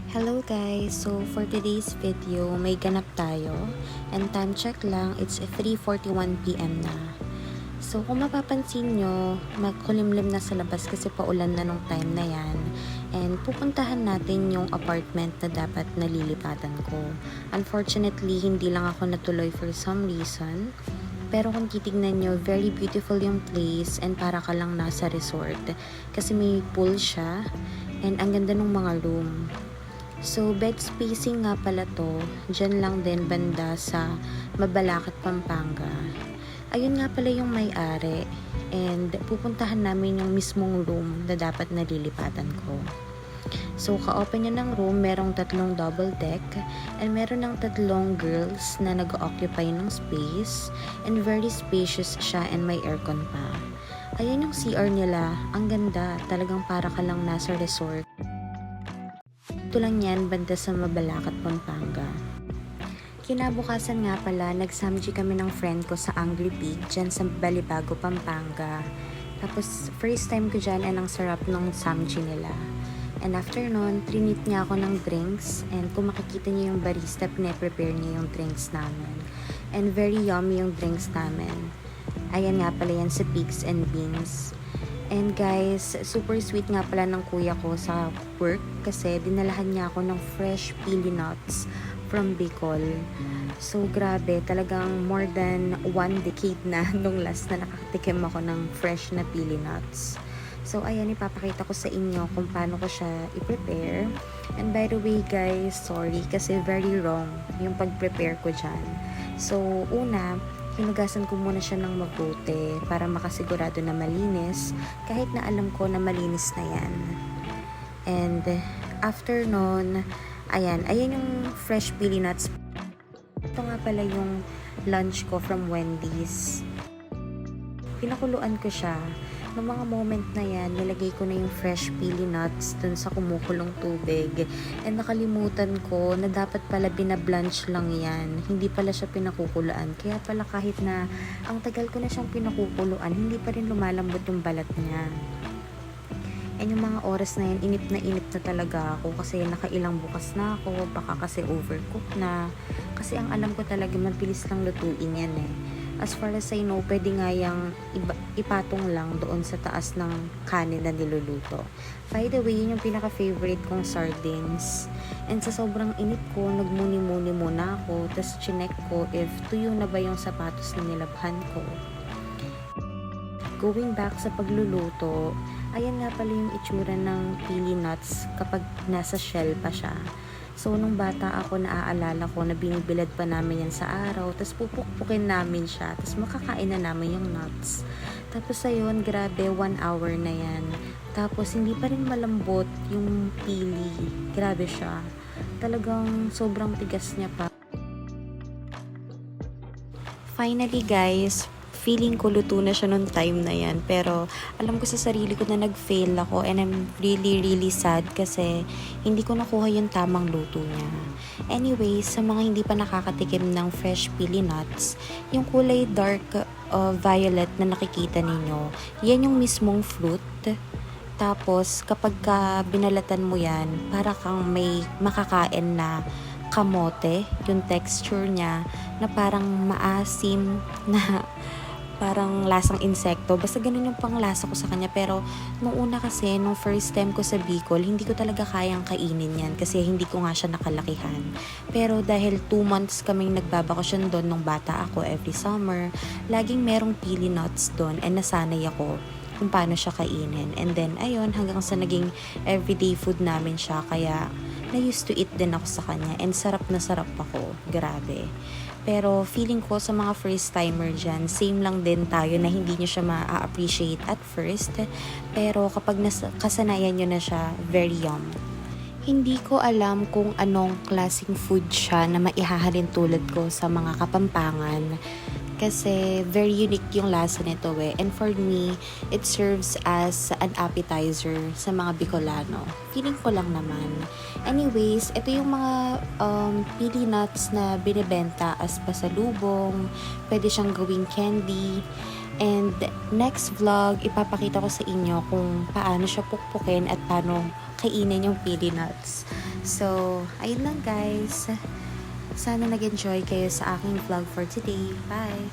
Hello guys! So for today's video, may ganap tayo and time check lang, it's 3:41 PM na. So kung mapapansin nyo, magkulimlim na sa labas kasi paulan na nung time na yan and pupuntahan natin yung apartment na dapat nalilipatan ko. Unfortunately, hindi lang ako natuloy for some reason. Pero kung titignan nyo, very beautiful yung place and para ka lang nasa resort kasi may pool siya and ang ganda ng mga room. So, bed spacing nga pala to, dyan lang din banda sa Mabalacat, Pampanga. Ayun nga pala yung may-ari and pupuntahan namin yung mismong room na dapat nalilipatan ko. So, ka-open niya ng room, merong 3 double deck and meron ng 3 girls na nag-occupy ng space and very spacious siya and may aircon pa. Ayan yung CR nila, ang ganda, talagang para ka lang nasa resort. Ito lang yan, banda sa Mabalacat, Pampanga. Kinabukasan nga pala, nag-samji kami ng friend ko sa Angry Pig, dyan sa Balibago, Pampanga. Tapos, first time ko dyan, and ang sarap ng samji nila. And after nun, trinit niya ako ng drinks, and kung makikita niyo yung barista, pine-prepare niya yung drinks namin. And very yummy yung drinks namin. Ayan nga pala yan sa Pigs and Beans. And guys, super sweet nga pala ng kuya ko sa work kasi dinalahan niya ako ng fresh pili nuts from Bicol. So grabe, talagang more than 1 decade na nung last na nakatikim ako ng fresh na pili nuts. So ayan, ipapakita ko sa inyo kung paano ko siya i-prepare. And by the way guys, sorry kasi very wrong yung pag-prepare ko dyan. So una, hinugasan ko muna siya ng mabuti para makasigurado na malinis kahit na alam ko na malinis na yan. And after nun, ayan yung fresh pili nuts. Ito nga pala yung lunch ko from Wendy's. Pinakuluan ko siya. Noong mga moment na yan, nilagay ko na yung fresh pili nuts dun sa kumukulong tubig. And nakalimutan ko na dapat pala binablanch lang yan. Hindi pala siya pinakukuluan. Kaya pala kahit na ang tagal ko na siyang pinakukuluan, hindi pa rin lumalambot yung balat niya. And yung mga oras na yan, inip na talaga ako kasi nakailang bukas na ako. Baka kasi overcook na. Kasi ang alam ko talaga, mabilis lang lutuin yan eh. As far as I know, pwede nga yung ipatong lang doon sa taas ng kanin na niluluto. By the way, yun yung pinaka-favorite kong sardines. And sa sobrang init ko, nagmuni-muni muna ako. Tapos chinek ko if tuyo na ba yung sapatos na nilabhan ko. Going back sa pagluluto, ayan nga pala yung itsura ng pili nuts kapag nasa shell pa siya. So, nung bata ako, naaalala ko na binibilad pa namin yan sa araw. Tapos pupukpukin namin siya. Tapos makakain na namin yung nuts. Tapos ayun, grabe, 1 hour na yan. Tapos hindi pa rin malambot yung pili. Grabe siya. Talagang sobrang tigas niya pa. Finally guys, feeling ko luto na siya nung time na yan. Pero alam ko sa sarili ko na nag-fail ako and I'm really sad kasi hindi ko nakuha yung tamang luto niya. Anyway, sa mga hindi pa nakakatikim ng fresh pili nuts, yung kulay dark violet na nakikita ninyo, yan yung mismong fruit. Tapos kapag binalatan mo yan, para kang may makakain na kamote, yung texture niya na parang maasim na parang lasang insekto. Basta ganun yung panglasa ko sa kanya. Pero nung una kasi, nung first time ko sa Bicol, hindi ko talaga kayang kainin yan kasi hindi ko nga siya nakalakihan. Pero dahil 2 months kaming nagbabakasyon doon nung bata ako every summer, laging merong pili nuts doon and nasanay ako kung paano siya kainin. And then, ayun, hanggang sa naging everyday food namin siya. Kaya, na-used to eat din ako sa kanya. And sarap na sarap ako. Grabe. Pero feeling ko sa mga first timer dyan, same lang din tayo na hindi nyo siya ma-appreciate at first. Pero kapag kasanayan nyo na siya, very yum. Hindi ko alam kung anong klaseng food siya na maihahalin tulad ko sa mga Kapampangan. Kasi very unique yung lasa nito eh. And for me, it serves as an appetizer sa mga Bicolano. Feeling ko lang naman. Anyways, ito yung mga pili nuts na binibenta as pasalubong. Pwede siyang gawing candy. And next vlog, ipapakita ko sa inyo kung paano siya pukpukin at paano kainin yung pili nuts. So, ayun lang guys. Sana nag-enjoy kayo sa aking vlog for today. Bye!